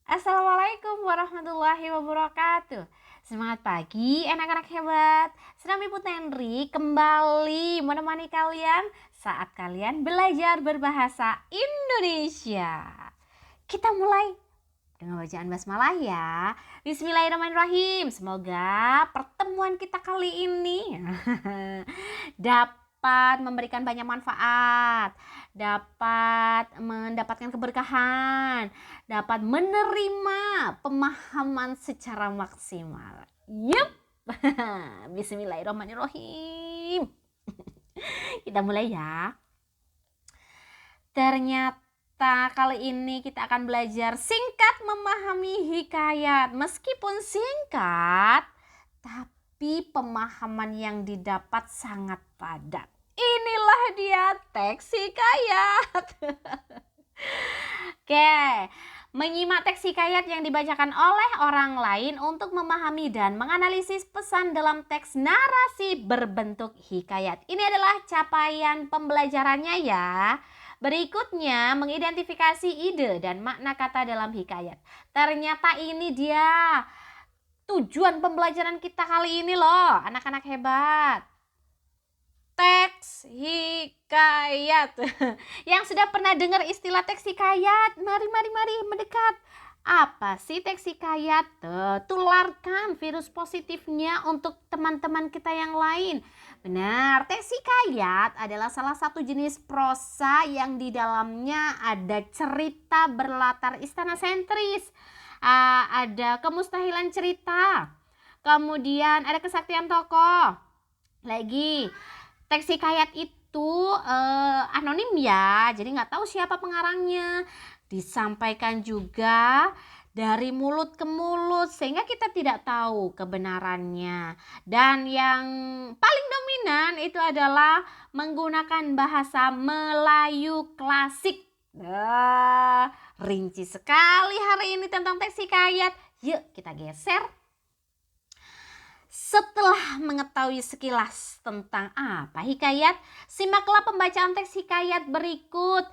Assalamualaikum warahmatullahi wabarakatuh. Semangat pagi anak-anak hebat. Senang Ibu Tenri kembali menemani kalian saat kalian belajar berbahasa Indonesia. Kita mulai dengan bacaan basmalah ya. Bismillahirrahmanirrahim. Semoga pertemuan kita kali ini dapat memberikan banyak manfaat, dapat mendapatkan keberkahan, dapat menerima pemahaman secara maksimal. Yup. Bismillahirrahmanirrahim. Kita mulai ya. Ternyata kali ini kita akan belajar singkat memahami hikayat. Meskipun singkat, tapi pemahaman yang didapat sangat padat. Inilah dia teks hikayat. Oke, menyimak teks hikayat yang dibacakan oleh orang lain untuk memahami dan menganalisis pesan dalam teks narasi berbentuk hikayat. Ini adalah capaian pembelajarannya ya. Berikutnya, mengidentifikasi ide dan makna kata dalam hikayat. Ternyata ini dia tujuan pembelajaran kita kali ini loh, anak-anak hebat. Teks hikayat. Yang sudah pernah dengar istilah teks hikayat, mari mendekat. Apa sih teks hikayat? Tularkan virus positifnya untuk teman-teman kita yang lain. Benar, teks hikayat adalah salah satu jenis prosa yang di dalamnya ada cerita berlatar istana sentris, ada kemustahilan cerita, kemudian ada kesaktian tokoh. Lagi, teks hikayat itu anonim ya, jadi nggak tahu siapa pengarangnya. Disampaikan juga dari mulut ke mulut sehingga kita tidak tahu kebenarannya. Dan yang paling dominan itu adalah menggunakan bahasa Melayu klasik. Rinci sekali hari ini tentang teks hikayat. Yuk kita geser. Setelah mengetahui sekilas tentang apa hikayat, simaklah pembacaan teks hikayat berikut.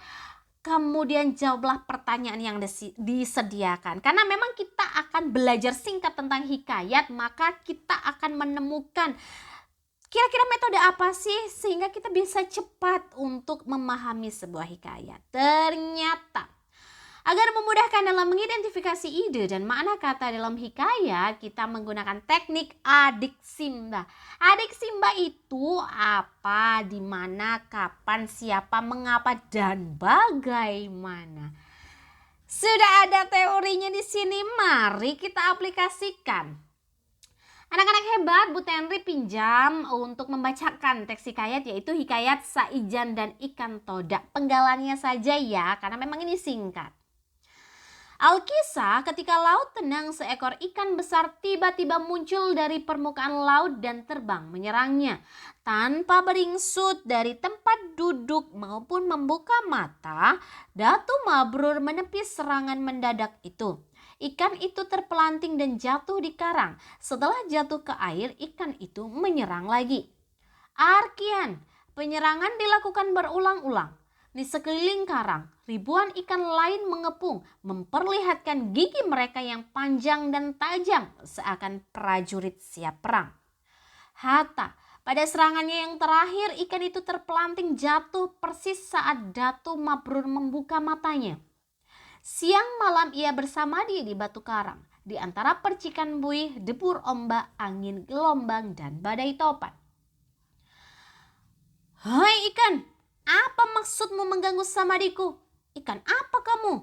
Kemudian jawablah pertanyaan yang disediakan. Karena memang kita akan belajar singkat tentang hikayat, maka kita akan menemukan kira-kira metode apa sih sehingga kita bisa cepat untuk memahami sebuah hikayat. Ternyata agar memudahkan dalam mengidentifikasi ide dan makna kata dalam hikayat, kita menggunakan teknik adik simba. Adik simba itu apa, di mana, kapan, siapa, mengapa, dan bagaimana. Sudah ada teorinya di sini, mari kita aplikasikan. Anak-anak hebat, Bu Tenri pinjam untuk membacakan teks hikayat, yaitu hikayat Saijan dan Ikan Todak. Penggalannya saja ya, karena memang ini singkat. Alkisah, ketika laut tenang, seekor ikan besar tiba-tiba muncul dari permukaan laut dan terbang menyerangnya. Tanpa beringsut dari tempat duduk maupun membuka mata, Datu Mabrur menepis serangan mendadak itu. Ikan itu terpelanting dan jatuh di karang. Setelah jatuh ke air, ikan itu menyerang lagi. Arkian, penyerangan dilakukan berulang-ulang. Di sekeliling karang, ribuan ikan lain mengepung, memperlihatkan gigi mereka yang panjang dan tajam, seakan prajurit siap perang. Hatta, pada serangannya yang terakhir, ikan itu terpelanting jatuh persis saat Datu Mabrur membuka matanya. Siang malam ia bersamadi di batu karang, di antara percikan buih, debur ombak, angin, gelombang, dan badai topan. Hai ikan, apa maksudmu mengganggu samadiku? Ikan apa kamu?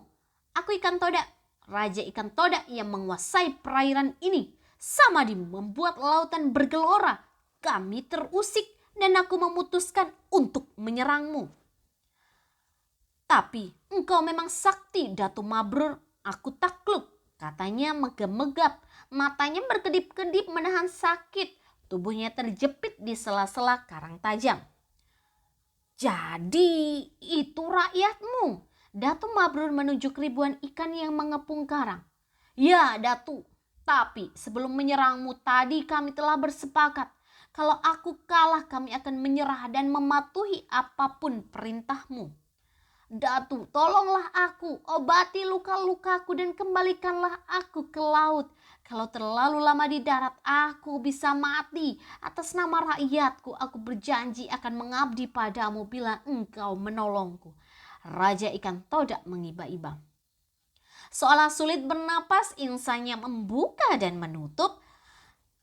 Aku ikan todak, raja ikan todak yang menguasai perairan ini. Samadi membuat lautan bergelora. Kami terusik dan aku memutuskan untuk menyerangmu. Tapi engkau memang sakti, Datu Mabrur. Aku takluk, katanya megap-megap. Matanya berkedip-kedip menahan sakit. Tubuhnya terjepit di sela-sela karang tajam. Jadi itu rakyatmu. Datu Mabrur menunjuk ribuan ikan yang mengepung karang. Ya Datu, tapi sebelum menyerangmu tadi kami telah bersepakat. Kalau aku kalah kami akan menyerah dan mematuhi apapun perintahmu. Datu, tolonglah aku, obati luka-lukaku dan kembalikanlah aku ke laut. Kalau terlalu lama di darat, aku bisa mati. Atas nama rakyatku, aku berjanji akan mengabdi padamu bila engkau menolongku. Raja ikan todak mengiba-iba. Seolah sulit bernapas, insannya membuka dan menutup.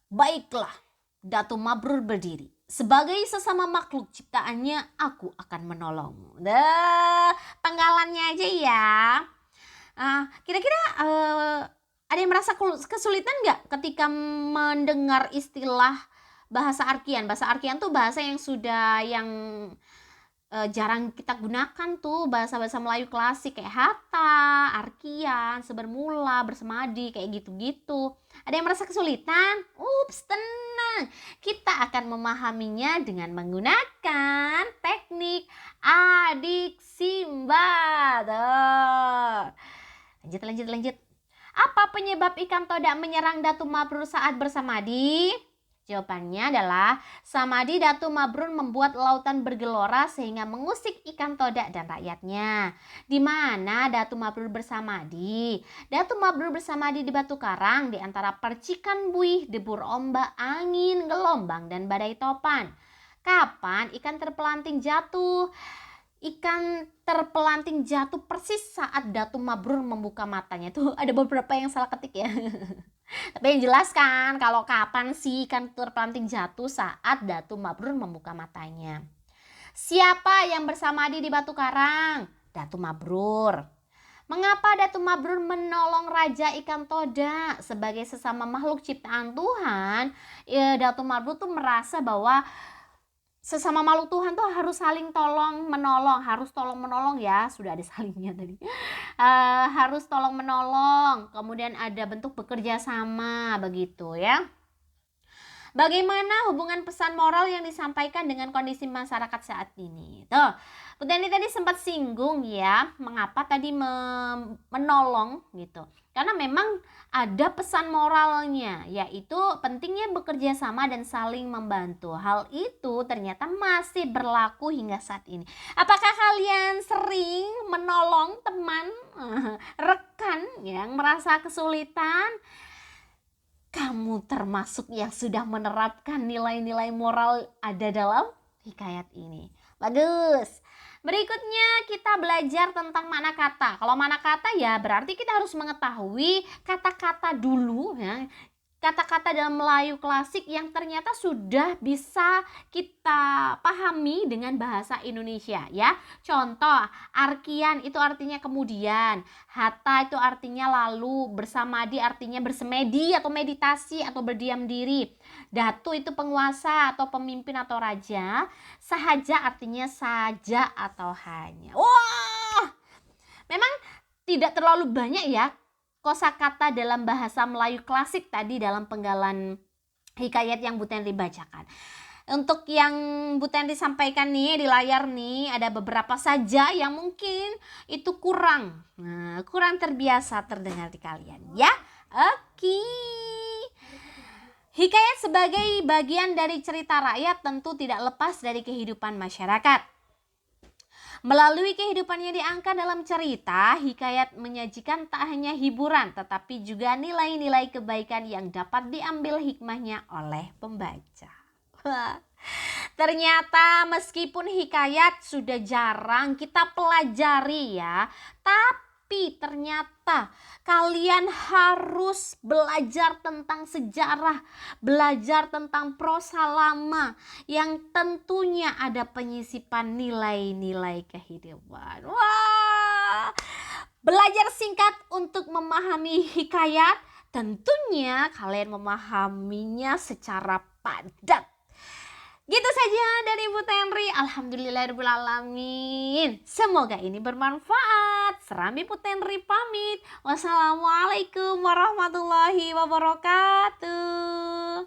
Baiklah, Datu Mabrur berdiri. Sebagai sesama makhluk ciptaannya, aku akan menolongmu. Penggalannya aja ya. Kira-kira ada yang merasa kesulitan nggak ketika mendengar istilah bahasa Arkian? Bahasa Arkian tuh bahasa yang jarang kita gunakan tuh, bahasa-bahasa Melayu klasik kayak hata, arkian, sebermula, bersemadi, kayak gitu-gitu. Ada yang merasa kesulitan? Ups, tenang. Kita akan memahaminya dengan menggunakan teknik adiksi Mbak. Lanjut. Apa penyebab ikan todak menyerang Datu Mabrur saat bersamadi? Jawabannya adalah samadi Datu Mabrur membuat lautan bergelora sehingga mengusik ikan todak dan rakyatnya. Di mana Datu Mabrur bersamadi? Datu Mabrur bersamadi di batu karang di antara percikan buih, debur ombak, angin, gelombang, dan badai topan. Kapan ikan terpelanting jatuh? Ikan terpelanting jatuh persis saat Datu Mabrur membuka matanya. Tuh ada beberapa yang salah ketik ya. Tapi yang jelas kan kalau kapan sih ikan terpelanting jatuh saat Datu Mabrur membuka matanya. Siapa yang bersamadi di batu karang? Datu Mabrur. Mengapa Datu Mabrur menolong Raja Ikan Todak? Sebagai sesama makhluk ciptaan Tuhan, Datu Mabrur tuh merasa bahwa sesama makhluk Tuhan tuh harus saling tolong menolong, harus tolong menolong ya, sudah ada salingnya tadi. Harus tolong menolong, kemudian ada bentuk bekerja sama begitu ya. Bagaimana hubungan pesan moral yang disampaikan dengan kondisi masyarakat saat ini? Tuh, Bu Teni tadi sempat singgung ya, mengapa tadi menolong gitu. Karena memang ada pesan moralnya, yaitu pentingnya bekerja sama dan saling membantu. Hal itu ternyata masih berlaku hingga saat ini. Apakah kalian sering menolong teman, rekan yang merasa kesulitan? Kamu termasuk yang sudah menerapkan nilai-nilai moral ada dalam hikayat ini. Bagus. Berikutnya kita belajar tentang makna kata. Kalau makna kata ya berarti kita harus mengetahui kata-kata dulu ya. Kata-kata dalam Melayu klasik yang ternyata sudah bisa kita pahami dengan bahasa Indonesia ya. Contoh, arkian itu artinya kemudian, hata itu artinya lalu, bersamadi artinya bersemedi atau meditasi atau berdiam diri. Datu itu penguasa atau pemimpin atau raja. Sahaja artinya saja atau hanya. Wah, memang tidak terlalu banyak ya kosakata dalam bahasa Melayu klasik tadi dalam penggalan hikayat yang Bu Tenri bacakan. Untuk yang Bu Tenri sampaikan nih di layar nih ada beberapa saja yang mungkin itu kurang terbiasa terdengar di kalian ya. Oke. Hikayat sebagai bagian dari cerita rakyat tentu tidak lepas dari kehidupan masyarakat. Melalui kehidupan yang diangkat dalam cerita, hikayat menyajikan tak hanya hiburan, tetapi juga nilai-nilai kebaikan yang dapat diambil hikmahnya oleh pembaca. Ternyata meskipun hikayat sudah jarang kita pelajari ya, tapi ternyata kalian harus belajar tentang sejarah, belajar tentang prosa lama yang tentunya ada penyisipan nilai-nilai kehidupan. Wah, belajar singkat untuk memahami hikayat, tentunya kalian memahaminya secara padat. Gitu saja dari Bu Tenri. Alhamdulillahirrahmanirrahim. Semoga ini bermanfaat. Serambi Bu Tenri pamit. Wassalamualaikum warahmatullahi wabarakatuh.